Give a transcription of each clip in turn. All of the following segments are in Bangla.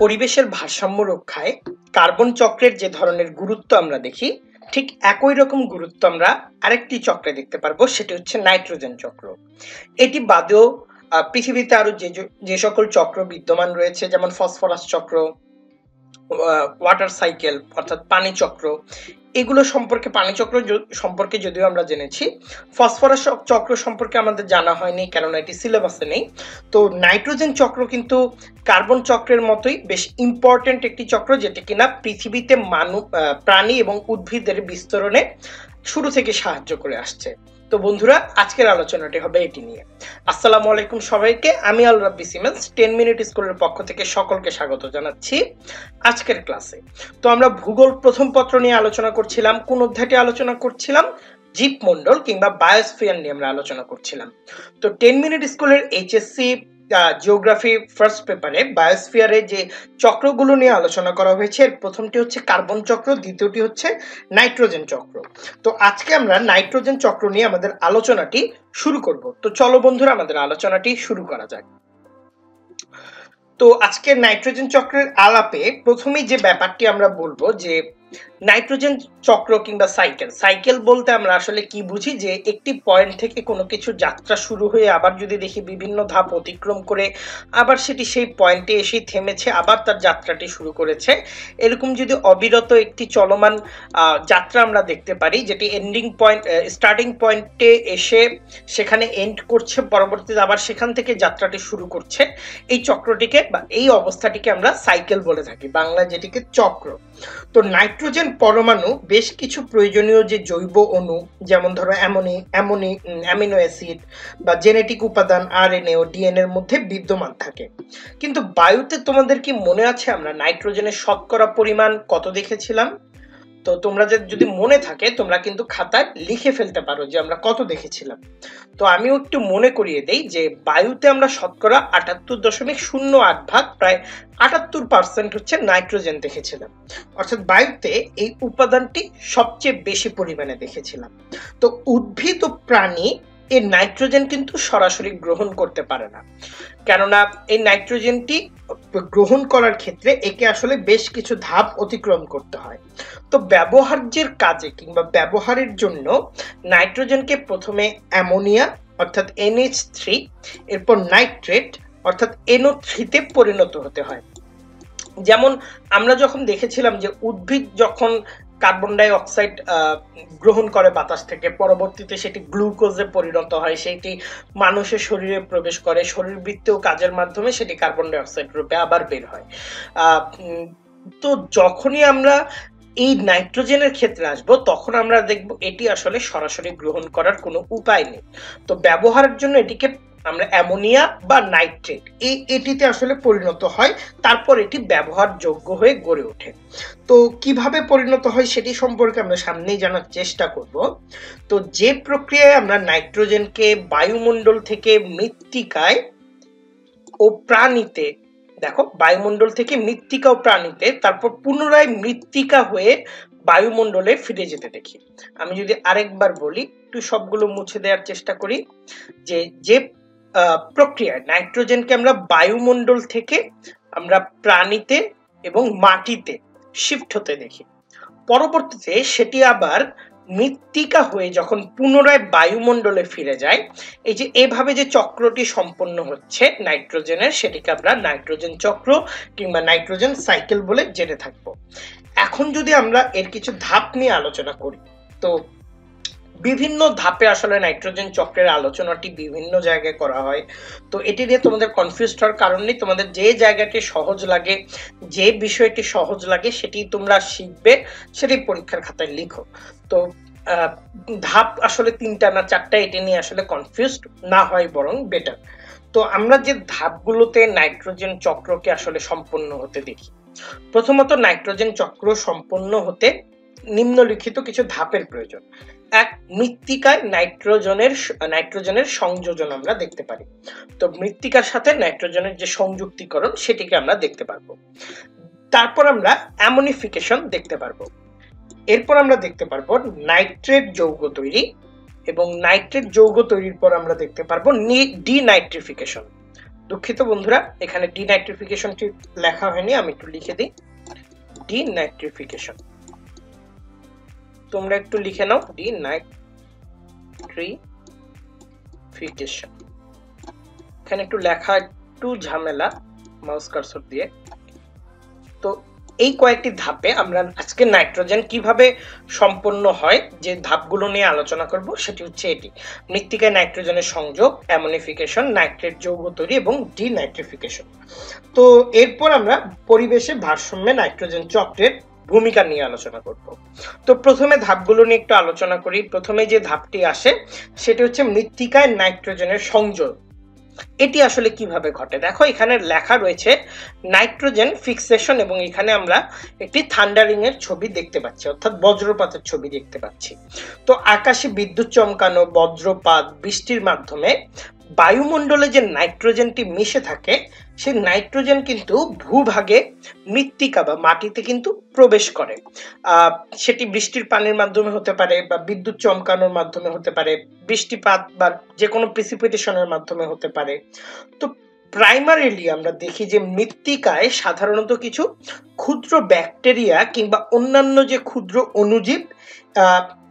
পরিবেশের ভারসাম্য রক্ষায় কার্বন চক্রের যে ধরনের গুরুত্ব আমরা দেখি, ঠিক একই রকম গুরুত্ব আমরা আরেকটি চক্রে দেখতে পারবো, সেটি হচ্ছে নাইট্রোজেন চক্র। এটি বাদেও পৃথিবীতে আরো যে সকল চক্র বিদ্যমান রয়েছে, যেমন ফসফরাস চক্র, ওয়াটার সাইকেল অর্থাৎ পানি চক্র, এগুলো সম্পর্কে পানি চক্র সম্পর্কে যদিও আমরা জেনেছি, ফসফরাস চক্র সম্পর্কে আমাদের জানা হয়নি, কেননা এটি সিলেবাসে নেই। তো নাইট্রোজেন চক্র কিন্তু কার্বন চক্রের মতোই বেশ ইম্পর্টেন্ট একটি চক্র, যেটি কিনা পৃথিবীতে প্রাণী এবং উদ্ভিদের বিস্তরণে শুরু থেকে সাহায্য করে আসছে। তো বন্ধুরা, আজকের আলোচনাটি হবে এটি নিয়ে। আসসালামু আলাইকুম সবাইকে, আমি আল রাব্বি সিমেন্স 10 মিনিট স্কুলের পক্ষ থেকে সকলকে স্বাগত জানাচ্ছি আজকের ক্লাসে। তো আমরা ভূগোল প্রথম পত্র নিয়ে আলোচনা করছিলাম। কোন অধ্যায়টি আলোচনা করছিলাম? জীবমণ্ডল কিংবা বায়োস্ফিয়ার নিয়ে আমরা আলোচনা করছিলাম। তো 10 মিনিট স্কুলের এইচএসসি জিওগ্রাফি ফার্স্ট পেপারে বায়োস্ফিয়ারে যে চক্রগুলো নিয়ে আলোচনা করা হয়েছে, এর প্রথমটি হচ্ছে কার্বন চক্র, দ্বিতীয়টি হচ্ছে নাইট্রোজেন চক্র। তো আজকে আমরা নাইট্রোজেন চক্র নিয়ে আমাদের আলোচনাটি শুরু করব। তো চলো বন্ধুরা, আমাদের আলোচনাটি শুরু করা যাক। তো আজকে নাইট্রোজেন চক্রের আলাপে প্রথমেই যে ব্যাপারটি আমরা বলবো, যে নাইট্রোজেন চক্র কিংবা সাইকেল বলতে আমরা আসলে কি বুঝি, যে একটি পয়েন্ট থেকে কোনো কিছু যাত্রা শুরু হয়ে আবার যদি দেখি বিভিন্ন ধাপ অতিক্রম করে আবার সেটি সেই পয়েন্টে এসে থেমেছে, আবার তার যাত্রাটি শুরু করেছে, এরকম যদি অবিরত একটি চলমান যাত্রা আমরা দেখতে পারি, যেটি স্টার্টিং পয়েন্টে এসে সেখানে এন্ড করছে, পরবর্তীতে আবার সেখান থেকে যাত্রাটি শুরু করছে, এই চক্রটিকে বা এই অবস্থাটিকে আমরা সাইকেল বলে থাকি, বাংলায় যেটিকে চক্র। তো নাইট্রোজেন পরমাণু বেশ কিছু প্রয়োজনীয় যে জৈব অণু, যেমন ধরো অ্যামিনো অ্যাসিড বা জেনেটিক উপাদান আরএনএ ও ডিএনএ এর মধ্যে বিদ্যমান থাকে। কিন্তু বায়ুতে তোমাদের কি মনে আছে আমরা নাইট্রোজেনের শতকরা পরিমাণ কত দেখেছিলাম? তো তোমরা যদি মনে থাকে, তোমরা কিন্তু খাতায় লিখে ফেলতে পারো যে আমরা কত দেখেছিলাম। তো আমিও একটু মনে করিয়ে দেই যে বায়ুতে আমরা শতকরা ৭৮.০৮ ভাগ, প্রায় ৭৮% হচ্ছে নাইট্রোজেন দেখেছিলাম। অর্থাৎ বায়ুতে এই উপাদানটি সবচেয়ে বেশি পরিমাণে দেখেছিলাম। তো উদ্ভিদ ও প্রাণী এই নাইট্রোজেন কিন্তু সরাসরি গ্রহণ করতে পারে না, কেননা এই নাইট্রোজেনটি গ্রহণ করার ক্ষেত্রে একে আসলে বেশ কিছু ধাপ অতিক্রম করতে হয়। তো ব্যবহার্যের কাজে কিংবা ব্যবহারের জন্য নাইট্রোজেনকে প্রথমে অ্যামোনিয়া অর্থাৎ NH3, এরপর নাইট্রেট অর্থাৎ NO3 তে পরিণত হতে হয়। যেমন আমরা যখন দেখেছিলাম যে উদ্ভিদ যখন কার্বন ডাই অক্সাইড গ্রহণ করে বাতাস থেকে, পরবর্তীতে সেটি গ্লুকোজে পরিণত হয়, সেটি মানুষের শরীরে প্রবেশ করে, শরীরবৃত্তীয় কাজের মাধ্যমে সেটি কার্বন ডাই অক্সাইড রূপে আবার বের হয়। তো যখনই আমরা এই নাইট্রোজেনের ক্ষেত্রে আসবো, তখন আমরা দেখব এটি আসলে সরাসরি গ্রহণ করার কোনো উপায় নেই। তো ব্যবহারের জন্য এটিকে আমরা অ্যামোনিয়া বা নাইট্রেট এটিতে আসলে পরিণত হয়, তারপর এটি ব্যবহারযোগ্য হয়ে গড়ে ওঠে। তো কিভাবে পরিণত হয় সেটি সম্পর্কে আমরা সামনেই জানার চেষ্টা করব। তো যে প্রক্রিয়ায় আমরা নাইট্রোজেনকে বায়ুমণ্ডল থেকে মৃত্তিকায় ও প্রাণীতে, দেখো বায়ুমণ্ডল থেকে মৃত্তিকা ও প্রাণীতে, তারপর পুনরায় মৃত্তিকা হয়ে বায়ুমণ্ডলে ফিরে যেতে দেখি। আমি যদি আরেকবার বলি, একটু সবগুলো মুছে দেওয়ার চেষ্টা করি, যে প্রক্রিয়ায় নাইট্রোজেনকে আমরা বায়ুমণ্ডল থেকে আমরা প্রাণীতে এবং মাটিতে শিফট হতে দেখি, পরবর্তীতে সেটি আবার মৃত্তিকা হয়ে যখন পুনরায় বায়ুমণ্ডলে ফিরে যায়, এই যে এভাবে যে চক্রটি সম্পন্ন হচ্ছে নাইট্রোজেনের, সেটিকে আমরা নাইট্রোজেন চক্র কিংবা নাইট্রোজেন সাইকেল বলে জেনে থাকবো। এখন যদি আমরা এর কিছু ধাপ নিয়ে আলোচনা করি, তো বিভিন্ন ধাপে আসলে নাইট্রোজেন চক্রের আলোচনাটি বিভিন্ন জায়গায় করা হয়। তো এটি নিয়ে তোমাদের কনফিউজ হওয়ার কারণ নেই, তোমাদের যে জায়গাটি সহজ লাগে, যে বিষয়টি সহজ লাগে সেটি তোমরা শিখবে, সেটি পরীক্ষার খাতায় লিখো। তো ধাপ আসলে 3টা না 4টা, এটি নিয়ে আসলে কনফিউজড না হয় বরং বেটার। তো আমরা যে ধাপগুলোতে নাইট্রোজেন চক্রকে আসলে সম্পন্ন হতে দেখি, প্রথমত নাইট্রোজেন চক্র সম্পন্ন হতে নিম্নলিখিত কিছু ধাপের প্রয়োজন। এক, মৃত্তিকায় নাইট্রোজেনের সংযোজন আমরা দেখতে পারি। তো মৃত্তিকার সাথে নাইট্রোজেনের যে সংযুক্তিকরণ, সেটিকে আমরা দেখতে পারবো। তারপর আমরা অ্যামোনিফিকেশন দেখতে পারবো। এরপর আমরা দেখতে পারবো নাইট্রেট যৌগ তৈরি, এবং নাইট্রেট যৌগ তৈরির পর আমরা দেখতে পারবো ডিনাইট্রিফিকেশন। দুঃখিত বন্ধুরা, এখানে ডিনাইট্রিফিকেশনটি লেখা হয়নি, আমি একটু লিখে দিই ডিনাইট্রিফিকেশন। তোমরা একটু লিখে নাও ডিনাইট্রিফিকেশন। এখানে একটু লেখা একটু ঝামেলা মাউস কার্সর দিয়ে। তো এই কয়েকটি ধাপে আমরা আজকে নাইট্রোজেন কিভাবে সম্পন্ন হয় যে ধাপগুলো নিয়ে আলোচনা করব সেটি হচ্ছে এটি: মৃত্তিকায় নাইট্রোজেনের সংযোগ, অ্যামোনিফিকেশন, নাইট্রেট যৌগ তৈরি এবং ডিনাইট্রিফিকেশন। তো এরপর আমরা পরিবেশে ভারসাম্যে নাইট্রোজেন চক্রের ভূমিকা নিয়ে আলোচনা করব। তো প্রথমে ধাপগুলো নিয়ে একটু আলোচনা করি। প্রথমে যে ধাপটি আসে সেটি হচ্ছে মৃত্তিকায় নাইট্রোজেনের সংযোগ। এটি আসলে কিভাবে ঘটে? দেখো, এখানে লেখা রয়েছে নাইট্রোজেন ফিক্সেশন, এবং এখানে আমরা একটি থান্ডারিং এর ছবি দেখতে পাচ্ছি, অর্থাৎ বজ্রপাতের ছবি দেখতে পাচ্ছি। তো আকাশে বিদ্যুৎ চমকানো, বজ্রপাত, বৃষ্টির মাধ্যমে বায়ুমণ্ডলে যে নাইট্রোজেনটি মিশে থাকে সেই নাইট্রোজেন কিন্তু ভূভাগে মৃত্তিকা বা মাটিতে কিন্তু প্রবেশ করে। সেটি বৃষ্টির পানির মাধ্যমে হতে পারে, বা বিদ্যুৎ চমকানোর মাধ্যমে হতে পারে, বৃষ্টিপাত বা যে কোনো প্রিসিপিটেশনের মাধ্যমে হতে পারে। তো প্রাইমারিলি আমরা দেখি যে মৃত্তিকায় সাধারণত কিছু ক্ষুদ্র ব্যাকটেরিয়া কিংবা অন্যান্য যে ক্ষুদ্র অণুজীব,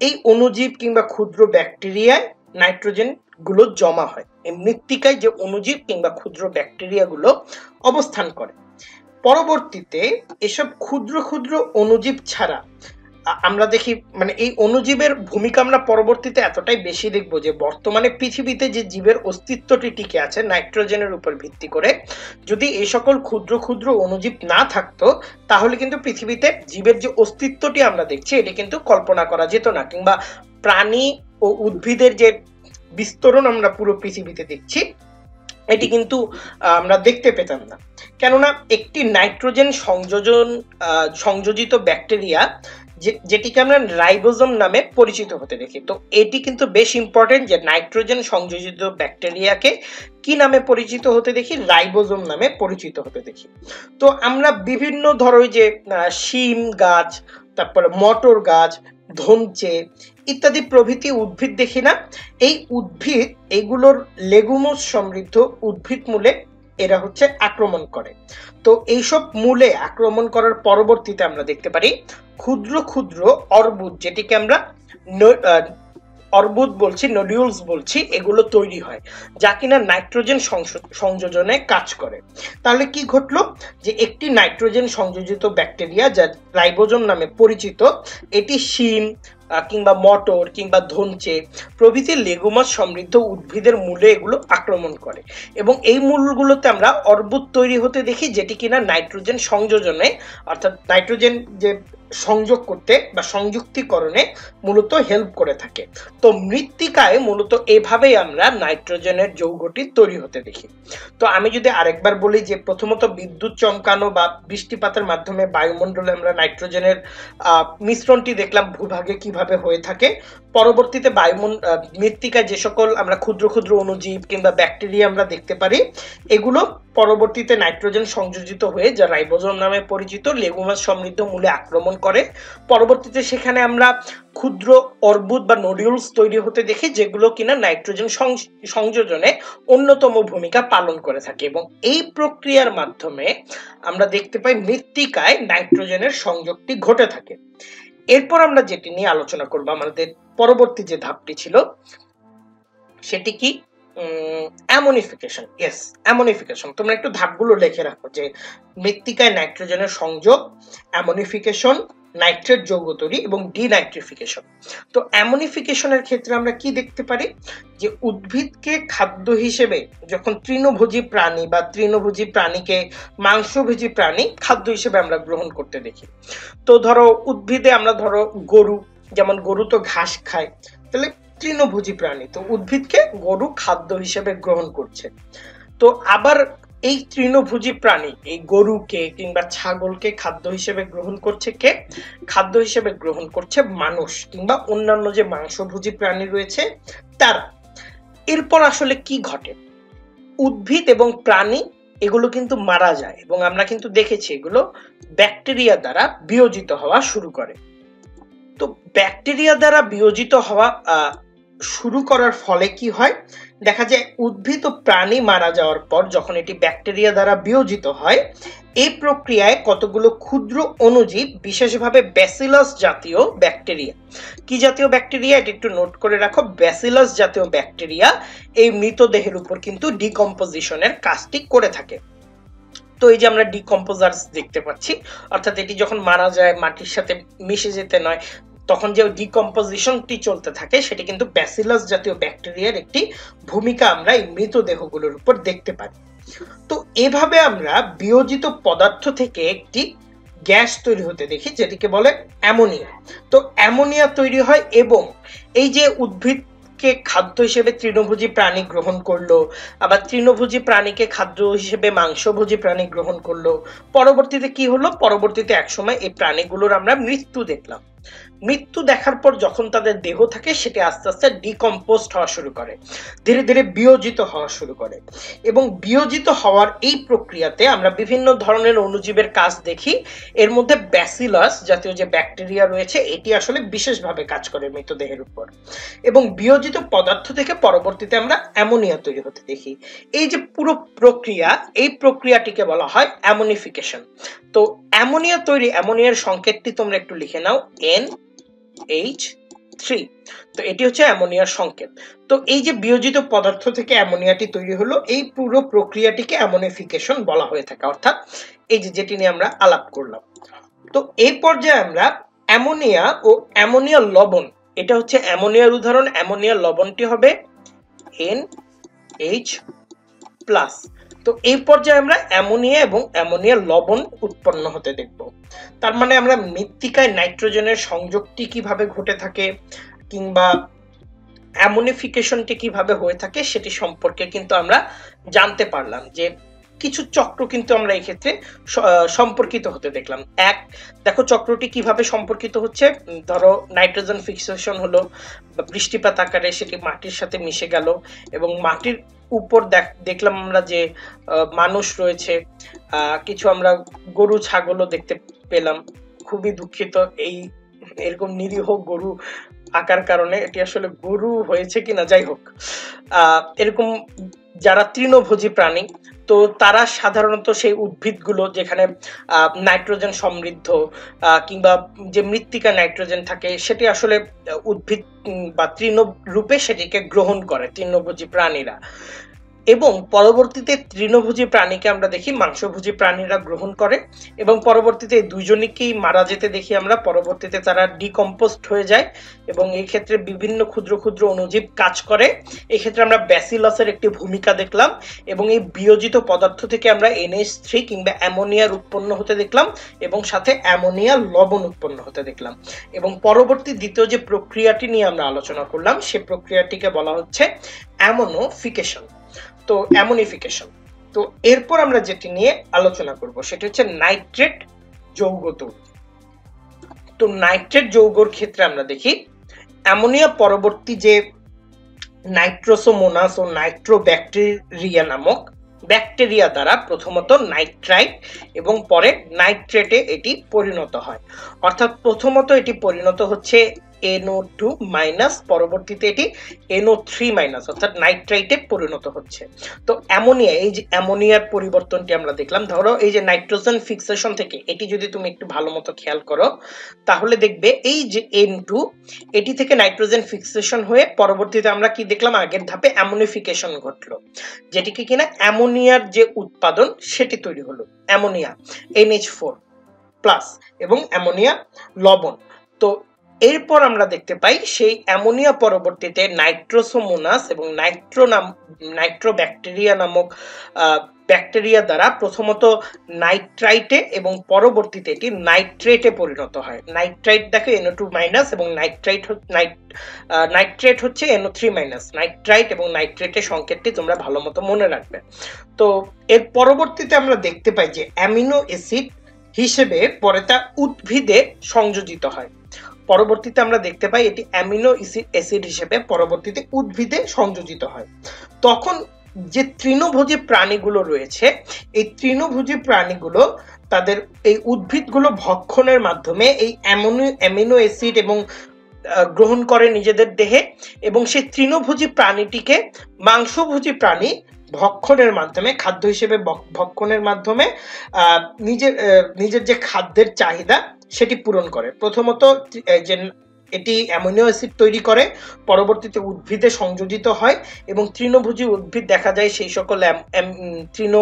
এই অণুজীব কিংবা ক্ষুদ্র ব্যাকটেরিয়ায় নাইট্রোজেন গুলো জমা হয়। এই মৃত্তিকায় যে অণুজীব কিংবা ক্ষুদ্র ব্যাকটেরিয়া গুলো অবস্থান করে। পরবর্তীতে এসব ক্ষুদ্র ক্ষুদ্র অণুজীব ছাড়া আমরা দেখি, মানে এই অণুজীবের ভূমিকা আমরা পরবর্তীতে এতটাই বেশি দেখব যে বর্তমানে পৃথিবীতে যে জীবের অস্তিত্বটি টিকে আছে নাইট্রোজেনের উপর ভিত্তি করে, যদি এই সকল ক্ষুদ্র ক্ষুদ্র অণুজীব না থাকতো তাহলে কিন্তু পৃথিবীতে জীবের যে অস্তিত্বটি আমরা দেখছি এটি কিন্তু কল্পনা করা যেত না, কিংবা প্রাণী ও উদ্ভিদের যে বিস্তরণ আমরা পুরো পৃথিবীতে দেখছি এটি কিন্তু আমরা দেখতে পেতাম না। কেননা একটি নাইট্রোজেন সংযোজিত ব্যাকটেরিয়া যেটিকে আমরা রাইবোজোম নামে পরিচিত হতে দেখি। তো এটি কিন্তু বেশ ইম্পর্টেন্ট যে নাইট্রোজেন সংযোজিত ব্যাকটেরিয়াকে কি নামে পরিচিত হতে দেখি? রাইবোজোম নামে পরিচিত হতে দেখি। তো আমরা বিভিন্ন ধরো যে শিম গাছ, তারপরে মটর গাছ, ধনচে ইত্যাদি প্রভৃতি উদ্ভিদ দেখি না? এই উদ্ভিদ, এগুলোর লেগুমোস সমৃদ্ধ উদ্ভিদ মূলে এরা হচ্ছে আক্রমণ করে। তো এইসব মূলে আক্রমণ করার পরবর্তীতে আমরা দেখতে পারি ক্ষুদ্র ক্ষুদ্র অর্বুদ, যেটিকে আমরা অর্বুদ বলছি, নডিউলস বলছি, এগুলো তৈরি হয় যা কিনা নাইট্রোজেন সংযোজনে কাজ করে। তাহলে কি ঘটলো? যে একটি নাইট্রোজেন সংযোজিত ব্যাকটেরিয়া যা রাইবোজোম নামে পরিচিত, এটি শিম কিংবা মটর কিংবা ধনচে প্রভৃতি লেগুমাস সমৃদ্ধ উদ্ভিদের মূলে এগুলো আক্রমণ করে, এবং এই মূলগুলোতে আমরা অর্বুদ তৈরি হতে দেখি, যেটি কিনা নাইট্রোজেন সংযোজনে, অর্থাৎ নাইট্রোজেন যে সংযোগ করতে বা সংযুক্তিকরণে মূলত হেল্প করে থাকে। তো মৃত্তিকায় মূলত এভাবেই আমরা নাইট্রোজেনের যৌগটি তৈরি হতে দেখি। তো আমি যদি আরেকবার বলি যে প্রথমত বিদ্যুৎ চমকানো বা বৃষ্টিপাতের মাধ্যমে বায়ুমণ্ডলে আমরা নাইট্রোজেনের মিশ্রণটি দেখলাম ভূভাগে কিভাবে হয়ে থাকে। পরবর্তীতে মৃত্তিকায় যে সকল আমরা ক্ষুদ্র ক্ষুদ্র অণুজীব কিংবা ব্যাকটেরিয়া আমরা দেখতে পারি, এগুলো পরবর্তীতে নাইট্রোজেন সংযোজিত হয়ে যা রাইবোজোম নামে পরিচিত লেগুমাস সমৃদ্ধ মূলে আক্রমণ করে। পরবর্তীতে সেখানে আমরা ক্ষুদ্র অর্বুদ বা নোডিউলস তৈরি হতে দেখি, যেগুলো কিনা নাইট্রোজেন সংযোজনে অন্যতম ভূমিকা পালন করে থাকে, এবং এই প্রক্রিয়ার মাধ্যমে আমরা দেখতে পাই মৃত্তিকায় নাইট্রোজেনের সংযোগটি ঘটে থাকে। এরপর আমরা যেটি নিয়ে আলোচনা করব, আমাদের পরবর্তী যে ধাপটি ছিল সেটি কি? অ্যামোনিফিকেশন। Yes, ammonification. তোমরা একটু ধাপগুলো লিখে রাখো যে মৃত্তিকায় নাইট্রোজেনের সংযোগ, অ্যামোনিফিকেশন, নাইট্রেট যৌগ তৈরি এবং ডিনাইট্রিফিকেশন। তো অ্যামোনিফিকেশনের ক্ষেত্রে আমরা কি দেখতে পারি? যে উদ্ভিদকে খাদ্য হিসেবে যখন তৃণভোজী প্রাণী বা তৃণভোজী প্রাণীকে মাংসভোজী প্রাণী খাদ্য হিসেবে আমরা গ্রহণ করতে দেখি। তো ধরো উদ্ভিদে আমরা ধরো গরু, যেমন গরু তো ঘাস খায়, তাহলে তৃণভোজী প্রাণী, তো উদ্ভিদকে গরু খাদ্য হিসেবে গ্রহণ করছে। তো আবার এই তৃণভোজী প্রাণী এই গরুকে কিংবা ছাগলকে খাদ্য হিসেবে গ্রহণ করছে কে? খাদ্য হিসেবে গ্রহণ করছে মানুষ কিংবা অন্যান্য যে মাংসভোজী প্রাণী রয়েছে তারা। এরপর আসলে কি ঘটে? উদ্ভিদ এবং প্রাণী এগুলো কিন্তু মারা যায়, এবং আমরা কিন্তু দেখেছি এগুলো ব্যাকটেরিয়া দ্বারা বিয়োজিত হওয়া শুরু করে। তো ব্যাকটেরিয়া দ্বারা বিয়োজিত হওয়া শুরু করার ফলে কি হয়? দেখা যায় উদ্ভিদ ও প্রাণী মারা যাওয়ার পর যখন এটি ব্যাকটেরিয়া দ্বারা বিয়োজিত হয়, এই প্রক্রিয়ায় কতগুলো ক্ষুদ্র অণুজীব, বিশেষভাবে ব্যাসিলাস জাতীয় ব্যাকটেরিয়া, কি জাতীয় ব্যাকটেরিয়া এটা একটু নোট করে রাখো, ব্যাসিলাস জাতীয় ব্যাকটেরিয়া এই মৃতদেহের উপর কিন্তু ডিকম্পোজিশনের কাজটি করে থাকে। তো এই যে আমরা ডিকম্পোজার্স দেখতে পাচ্ছি, অর্থাৎ এটি যখন মারা যায় মাটির সাথে মিশে যেতে নয়, তখন যে ডিকম্পোজিশনটি চলতে থাকে সেটি কিন্তু ব্যাসিলাস জাতীয় ব্যাকটেরিয়ার একটি ভূমিকা আমরা এই মৃতদেহগুলোর উপর দেখতে পাই। তো এভাবে আমরা বিয়োজিত পদার্থ থেকে একটি গ্যাস তৈরি হতে দেখি যেটিকে বলে অ্যামোনিয়া। তো অ্যামোনিয়া তৈরি হয় এবং এই যে উদ্ভিদকে খাদ্য হিসেবে তৃণভোজী প্রাণী গ্রহণ করলো, আবার তৃণভোজী প্রাণীকে খাদ্য হিসেবে মাংসভোজী প্রাণী গ্রহণ করলো, পরবর্তীতে কি হলো, পরবর্তীতে একসময় এই প্রাণীগুলোর আমরা মৃত্যু দেখলাম। মৃত্যু দেখার পর যখন তাদের দেহ থাকে সেটি আস্তে আস্তে ডিকম্পোস্ট হওয়া শুরু করে, ধীরে ধীরে বিয়োজিত হওয়া শুরু করে, এবং বিয়োজিত হওয়ার এই প্রক্রিয়াতে আমরা বিভিন্ন ধরনের অণুজীবের কাজ দেখি। এর মধ্যে ব্যাসিলাস জাতীয় যে ব্যাকটেরিয়া রয়েছে এটি আসলে বিশেষভাবে কাজ করে মৃতদেহের উপর, এবং বিয়োজিত পদার্থ থেকে পরবর্তীতে আমরা অ্যামোনিয়া তৈরি হতে দেখি। এই যে পুরো প্রক্রিয়া, এই প্রক্রিয়াটিকে বলা হয় অ্যামোনিফিকেশন। তো অ্যামোনিয়া তৈরি, অ্যামোনিয়ার সংকেতটি তোমরা একটু লিখে নাও, NH3। তো এটি হচ্ছে অ্যামোনিয়ার সংকেত। তো এই যে বিয়োজিত পদার্থ থেকে অ্যামোনিয়াটি তৈরি হলো, এই পুরো প্রক্রিয়াটিকে অ্যামোনিফিকেশন বলা হয়ে থাকে, অর্থাৎ এই যে যেটি নিয়ে আমরা আলাপ করলাম। তো এই পর্যায়ে আমরা অ্যামোনিয়া ও অ্যামোনিয়া লবণ, এটা হচ্ছে অ্যামোনিয়ার উদাহরণ, অ্যামোনিয়ার লবণটি হবে NH+। তো এই পর্যায়ে আমরা অ্যামোনিয়া এবং অ্যামোনিয়া লবণ উৎপন্ন হতে দেখব। তার মানে আমরা মৃত্তিকায় নাইট্রোজেনের সংযোগটি কিভাবে ঘটে থাকে কিংবা অ্যামোনিফিকেশনটি কিভাবে হয়ে থাকে সেটি সম্পর্কে কিন্তু আমরা জানতে পারলাম, যে কিছু চক্র কিন্তু আমরা এই ক্ষেত্রে সম্পর্কিত হতে দেখলাম। এক, দেখো চক্রটি কিভাবে সম্পর্কিত হচ্ছে, ধরো নাইট্রোজেন ফিক্সেশন হলো, বৃষ্টিপাত আকারে সেটি মাটির সাথে মিশে গেল, এবং মাটির উপর দেখলাম আমরা যে মানুষ রয়েছে, কিছু আমরা গরু ছাগলও দেখতে পেলাম। খুবই দুঃখিত এই এরকম নিরীহ গরু আকার কারণে, এটি আসলে গরু হয়েছে কিনা, যাই হোক, এরকম যারা তৃণভোজী প্রাণী, তো তারা সাধারণত সেই উদ্ভিদগুলো যেখানে নাইট্রোজেন সমৃদ্ধ কিংবা যে মৃত্তিকা নাইট্রোজেন থাকে সেটি আসলে উদ্ভিদ বা তৃণরূপে সেটিকে গ্রহণ করে তৃণভোজী প্রাণীরা, এবং পরবর্তীতে তৃণভোজী প্রাণীকে আমরা দেখি মাংসভোজী প্রাণীরা গ্রহণ করে, এবং পরবর্তীতে দুইজনকেই মারা যেতে দেখি আমরা। পরবর্তীতে তারা ডিকম্পোস্ট হয়ে যায় এবং এই ক্ষেত্রে বিভিন্ন ক্ষুদ্র ক্ষুদ্র অণুজীব কাজ করে। এই ক্ষেত্রে আমরা ব্যাসিলাসের একটি ভূমিকা দেখলাম, এবং এই বিয়োজিত পদার্থ থেকে আমরা NH3 কিংবা অ্যামোনিয়ার উৎপন্ন হতে দেখলাম, এবং সাথে অ্যামোনিয়া লবণ উৎপন্ন হতে দেখলাম। এবং পরবর্তী দ্বিতীয় যে প্রক্রিয়াটি নিয়ে আমরা আলোচনা করলাম সেই প্রক্রিয়াটিকে বলা হচ্ছে অ্যামোনিফিকেশন। তো অ্যামোনিফিকেশন, তো এরপর আমরা যেটি নিয়ে আলোচনা করব সেটি হচ্ছে নাইট্রেট যৌগ তৈরি। তো নাইট্রেট যৌগর ক্ষেত্রে আমরা দেখি অ্যামোনিয়া পরবর্তী যে নাইট্রোসোমোনাস ও নাইট্রোব্যাকটেরিয়া নামক ব্যাকটেরিয়া দ্বারা প্রথমত নাইট্রাইট এবং পরে নাইট্রেটে এটি পরিণত হয়। অর্থাৎ প্রথমত এটি পরিণত হচ্ছে NO2-, পরবর্তীতে এটি NO3-, অর্থাৎ নাইট্রাইটে পরিণত হচ্ছে। তো অ্যামোনিয়া, এই যে অ্যামোনিয়ার পরিবর্তনটি আমরা দেখলাম, ধরো এই যে নাইট্রোজেন ফিক্সেশন থেকে এটি যদি তুমি একটু ভালো মতো খেয়াল করো তাহলে দেখবে এই যে N2, এটি থেকে নাইট্রোজেন ফিক্সেশন হয়ে পরবর্তীতে আমরা কি দেখলাম, আগের ধাপে অ্যামোনিফিকেশন ঘটলো, যেটিকে কিনা অ্যামোনিয়ার যে উৎপাদন সেটি তৈরি হলো, অ্যামোনিয়া NH4+ এবং অ্যামোনিয়া লবণ। তো এরপর আমরা দেখতে পাই সেই অ্যামোনিয়া পরবর্তীতে নাইট্রোসোমোনাস এবং নাইট্রোব্যাকটেরিয়া নামক ব্যাকটেরিয়া দ্বারা প্রথমত নাইট্রাইটে এবং পরবর্তীতে এটি নাইট্রেটে পরিণত হয়। নাইট্রাইট দেখো NO2- এবং নাইট্রেট হচ্ছে NO3-। নাইট্রাইট এবং নাইট্রেটের সংকেতটি তোমরা ভালো মতো মনে রাখবে। তো এর পরবর্তীতে আমরা দেখতে পাই যে অ্যামিনো অ্যাসিড হিসেবে পরে তা উদ্ভিদে সংযোজিত হয়। পরবর্তীতে আমরা দেখতে পাই এটি অ্যামিনো অ্যাসিড হিসেবে পরবর্তীতে উদ্ভিদে সংযোজিত হয়। তখন যে তৃণভোজী প্রাণীগুলো রয়েছে, এই তৃণভোজী প্রাণীগুলো তাদের এই উদ্ভিদগুলো ভক্ষণের মাধ্যমে এই অ্যামিনো অ্যাসিড এবং গ্রহণ করে নিজেদের দেহে, এবং সেই তৃণভোজী প্রাণীটিকে মাংসভোজী প্রাণী ভক্ষণের মাধ্যমে, খাদ্য হিসেবে ভক্ষণের মাধ্যমে নিজের নিজের যে খাদ্যের চাহিদা সেটি পূরণ করে। প্রথমত যে এটি অ্যামিনো অ্যাসিড তৈরি করে, পরবর্তীতে উদ্ভিদে সংযোজিত হয়, এবং তৃণভোজী উদ্ভিদ দেখা যায় সেই সকল তৃণ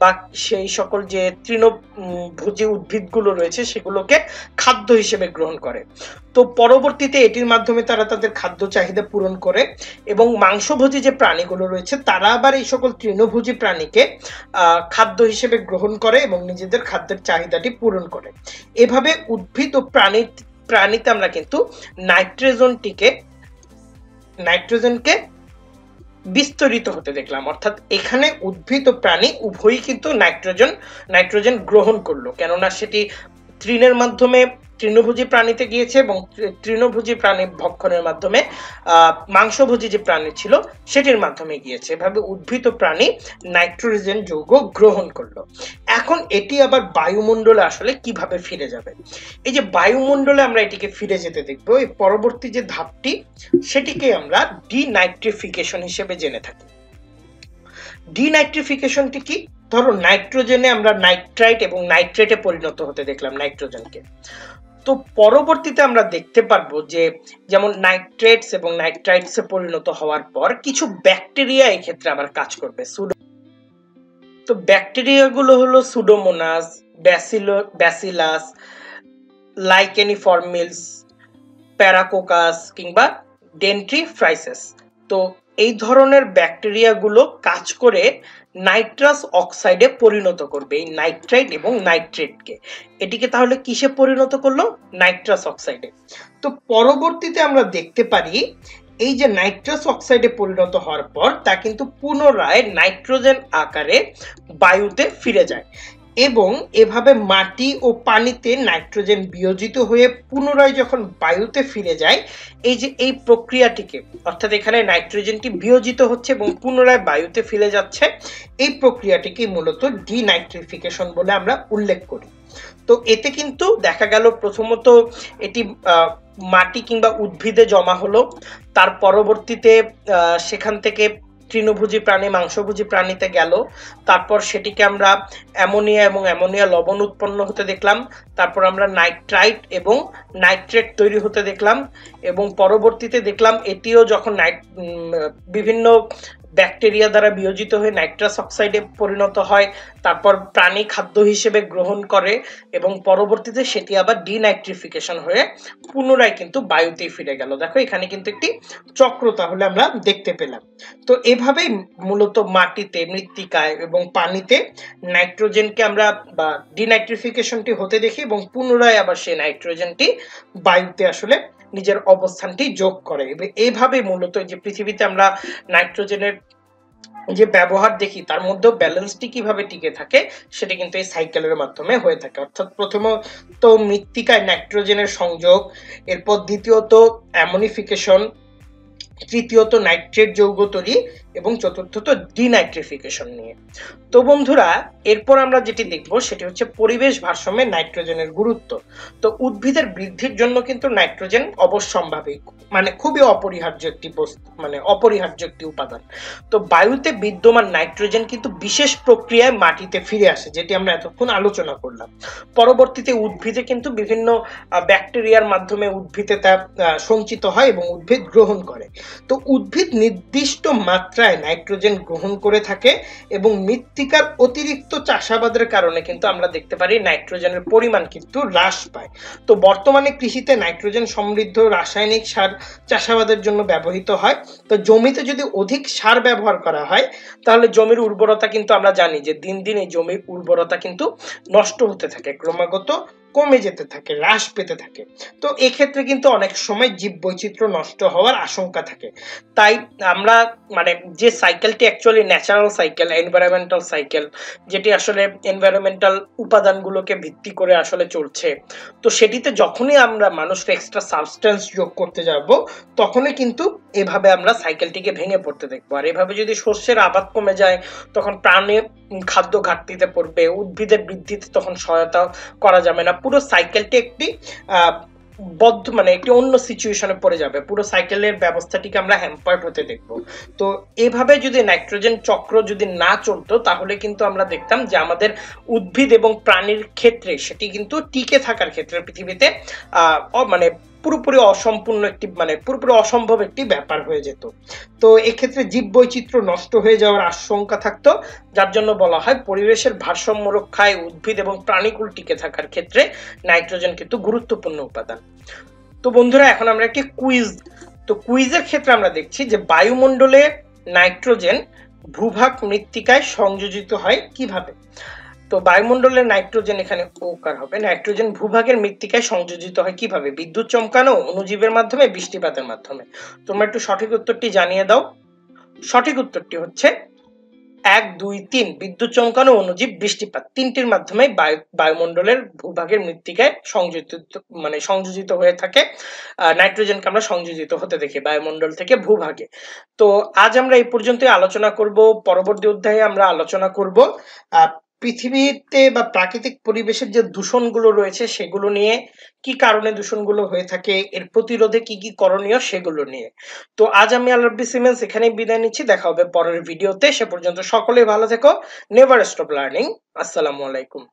বা সেই সকল যে তৃণভোজী উদ্ভিদগুলো রয়েছে সেগুলোকে খাদ্য হিসেবে গ্রহণ করে। তো পরবর্তীতে এটির মাধ্যমে তারা তাদের খাদ্য চাহিদা পূরণ করে, এবং মাংসভোজী যে প্রাণীগুলো রয়েছে তারা আবার এই সকল তৃণভোজী প্রাণীকে খাদ্য হিসেবে গ্রহণ করে এবং নিজেদের খাদ্যের চাহিদাটি পূরণ করে। এভাবে উদ্ভিদ ও প্রাণীতে আমরা কিন্তু নাইট্রোজেনকে বিস্তরিত হতে দেখলাম। অর্থাৎ এখানে উদ্ভিদ ও প্রাণী উভয়ই কিন্তু নাইট্রোজেন গ্রহণ করলো, কেননা সেটি তৃণভোজী প্রাণীতে গিয়েছে, এবং তৃণভোজী প্রাণী ভক্ষণের মাধ্যমে মাংসভোজী যে প্রাণী ছিল সেটির মাধ্যমে গিয়েছে। এভাবে উদ্ভিদ ও প্রাণী নাইট্রোজেন যৌগ গ্রহণ করলো। এখন এটি আবার বায়ুমণ্ডলে আসলে কিভাবে ফিরে যাবে? এই যে বায়ুমণ্ডলে আমরা এটিকে ফিরে যেতে দেখবো, এই পরবর্তী যে ধাপটি সেটিকে আমরা ডিনাইট্রিফিকেশন হিসেবে জেনে থাকি। ডিনাইট্রিফিকেশনটি কি? ধরো নাইট্রোজেনে আমরা নাইট্রাইট এবং নাইট্রেটে পরিণত হতে দেখলাম নাইট্রোজেনকে। তো পরবর্তীতে আমরা দেখতে পারবো যে যেমন নাইট্রেটস এবং নাইট্রাইটসে পরিণত হওয়ার পর কিছু ব্যাকটেরিয়া এই ক্ষেত্রে আবার কাজ করবে। তো ব্যাকটেরিয়াগুলো হলো সুডোমোনাস, ব্যাসিলাস, লাইকেনিফর্মিলস, প্যারাকোকাস কিংবা ডেন্ট্রিফ্রাইসেস। তো এই ধরনের ব্যাকটেরিয়াগুলো কাজ করে নাইট্রাস অক্সাইডে পরিণত করবে এই নাইট্রাইট এবং নাইট্রেটকে। এটিকে তাহলে কিসে পরিণত করলো? নাইট্রাস অক্সাইডে। তো পরবর্তীতে আমরা দেখতে পারি এই যে নাইট্রাস অক্সাইডে পরিণত হওয়ার পর তা কিন্তু পুনরায় নাইট্রোজেন আকারে বায়ুতে ফিরে যায়, এবং এভাবে মাটি ও পানিতে নাইট্রোজেন বিয়োজিত হয়ে পুনরায় যখন বায়ুতে ফিরে যায়, এই প্রক্রিয়াটিকে, অর্থাৎ এখানে নাইট্রোজেনটি বিয়োজিত হচ্ছে এবং পুনরায় বায়ুতে ফিরে যাচ্ছে, এই প্রক্রিয়াটিকে মূলত ডিনাইট্রিফিকেশন বলে আমরা উল্লেখ করি। তো এতে কিন্তু দেখা গেল প্রথমত এটি মাটি কিংবা উদ্ভিদে জমা হলো, তার পরবর্তীতে সেখান থেকে তৃণভোজী প্রাণী মাংসভোজী প্রাণীতে গেল, তারপর সেটিকে আমরা অ্যামোনিয়া লবণ উৎপন্ন হতে দেখলাম, তারপর আমরা নাইট্রাইট এবং নাইট্রেট তৈরি হতে দেখলাম, এবং পরবর্তীতে দেখলাম এটিও যখন বিভিন্ন ব্যাকটেরিয়া দ্বারা বিয়োজিত হয়ে নাইট্রাস অক্সাইডে পরিণত হয়, তারপর প্রাণী খাদ্য হিসেবে গ্রহণ করে, এবং পরবর্তীতে সেটি আবার ডিনাইট্রিফিকেশন হয়ে পুনরায় কিন্তু বায়ুতেই ফিরে গেল। দেখো এখানে কিন্তু একটি চক্র তাহলে আমরা দেখতে পেলাম। তো এভাবেই মূলত মাটিতে, মৃত্তিকায় এবং পানিতে নাইট্রোজেনকে আমরা বা ডিনাইট্রিফিকেশনটি হতে দেখি, এবং পুনরায় আবার সেই নাইট্রোজেনটি বায়ুতে আসলে নিজের অবস্থানটি যোগ করে। এইভাবে মূলত যে পৃথিবীতে আমরা নাইট্রোজেনের যে ব্যবহার দেখি তার মধ্যে ব্যালেন্সটি কিভাবে টিকে থাকে সেটা কিন্তু এই সাইকেলের মাধ্যমে হয়ে থাকে। অর্থাৎ প্রথমত মৃত্তিকায় নাইট্রোজেনের সংযোগ, এরপর দ্বিতীয়ত অ্যামোনিফিকেশন, তৃতীয়ত নাইট্রেট যৌগ তৈরি, এবং চতুর্থত ডিনাইট্রিফিকেশন নিয়ে। তো বন্ধুরা, এরপর আমরা যেটি দেখব সেটি হচ্ছে পরিবেশ ভারসাম্যে নাইট্রোজেনের গুরুত্ব। তো উদ্ভিদের বৃদ্ধির জন্য কিন্তু নাইট্রোজেন অবশ্যম্ভাবী, খুবই অপরিহার্য একটি উপাদান। তো বায়ুতে বিদ্যমান নাইট্রোজেন কিন্তু বিশেষ প্রক্রিয়ায় মাটিতে ফিরে আসে, যেটি আমরা এতক্ষণ আলোচনা করলাম। পরবর্তীতে উদ্ভিদে কিন্তু বিভিন্ন ব্যাকটেরিয়ার মাধ্যমে উদ্ভিদে তা সঞ্চিত হয় এবং উদ্ভিদ গ্রহণ করে। তো উদ্ভিদ নির্দিষ্ট মাত্রায় নাইট্রোজেন গ্রহণ করে থাকে, এবং মৃত্তিকার অতিরিক্ত চাষাবাদের কারণে কিন্তু আমরা দেখতে পারি নাইট্রোজেনের পরিমাণ কিন্তু হ্রাস পায়। তো বর্তমানে কৃষিতে নাইট্রোজেন সমৃদ্ধ রাসায়নিক সার চাষাবাদের জন্য ব্যবহৃত হয়। তো জমিতে যদি অধিক সার ব্যবহার করা হয় তাহলে জমির উর্বরতা কিন্তু আমরা জানি যে দিন দিন এই জমির উর্বরতা কিন্তু নষ্ট হতে থাকে, ক্রমাগত কমে যেতে থাকে, হ্রাস পেতে থাকে। তো এক্ষেত্রে কিন্তু অনেক সময় জীব বৈচিত্র্য নষ্ট হওয়ার আশঙ্কা থাকে। তাই আমরা যে সাইকেলটি actually natural cycle, environmental cycle, যেটি আসলে এনভায়রনমেন্টাল উপাদানগুলোকে ভিত্তি করে আসলে চলছে, তো সেটিতে যখনই আমরা মানুষকে এক্সট্রা সাবস্টেন্স যোগ করতে যাব তখনই কিন্তু এভাবে আমরা সাইকেলটিকে ভেঙে পড়তে দেখবো। আর এভাবে যদি শস্যের আবাদ কমে যায় তখন প্রাণী খাদ্য ঘাটতিতে পড়বে, উদ্ভিদের বৃদ্ধিতে তখন সহায়তা করা যাবে না। পুরো সাইকেলটি একটি বদ্ধ মানে একটি অন্য সিচুয়েশনে পড়ে যাবে, পুরো সাইকেলের ব্যবস্থাটিকে আমরা হ্যাম্পার্ড হতে দেখব। তো এভাবে যদি নাইট্রোজেন চক্র যদি না চলতো তাহলে কিন্তু আমরা দেখতাম যে আমাদের উদ্ভিদ এবং প্রাণীর ক্ষেত্রে সেটি কিন্তু টিকে থাকার ক্ষেত্রে পৃথিবীতে মানে পুরোপুরি অসম্পূর্ণ একটি মানে পুরোপুরি অসম্ভব একটি ব্যাপার হয়ে যেত। তো এক্ষেত্রে জীব বৈচিত্র্য নষ্ট হয়ে যাওয়ার আশঙ্কা থাকতো, যার জন্য বলা হয় পরিবেশের ভারসাম্য রক্ষায় উদ্ভিদ এবং প্রাণীকুল টিকে থাকার ক্ষেত্রে নাইট্রোজেন কিন্তু গুরুত্বপূর্ণ উপাদান। তো বন্ধুরা এখন আমরা একটি কুইজ, তো কুইজের ক্ষেত্রে আমরা দেখছি যে বায়ুমণ্ডলে নাইট্রোজেন ভূভাগ মৃত্তিকায় সংযোজিত হয় কিভাবে। তো বায়ুমণ্ডলের নাইট্রোজেন এখানে ওকার হবে, নাইট্রোজেন ভূভাগের মৃত্তিকায় সংযোজিত হয় কিভাবে? বিদ্যুৎ চমকানো, অণুজীবের মাধ্যমে, বৃষ্টিপাতের মাধ্যমে। তোমরা একটু সঠিক উত্তরটি জানিয়ে দাও। সঠিক উত্তরটি হচ্ছে 1, 2, 3 বিদ্যুৎ চমকানো, অণুজীব, বৃষ্টিপাত, তিনটির মাধ্যমে বায়ুমণ্ডলের ভূভাগের মৃত্তিকায় সংযোজিত হয়ে থাকে। নাইট্রোজেনকে আমরা সংযোজিত হতে দেখি বায়ুমণ্ডল থেকে ভূভাগে। তো আজ আমরা এই পর্যন্তই আলোচনা করব। পরবর্তী অধ্যায়ে আমরা আলোচনা করব পৃথিবীতে বা প্রাকৃতিক পরিবেশের যে দূষণগুলো রয়েছে সেগুলো নিয়ে, কি কারণে দূষণগুলো হয়ে থাকে, এর প্রতিরোধে কি কি করণীয় সেগুলো নিয়ে। তো আজ আমি আল রাব্বি সিমেন্স এখানেই বিদায় নিচ্ছি, দেখা হবে পরের ভিডিওতে। সে পর্যন্ত সকলেই ভালো থেকো। Never stop learning. আসসালামু আলাইকুম।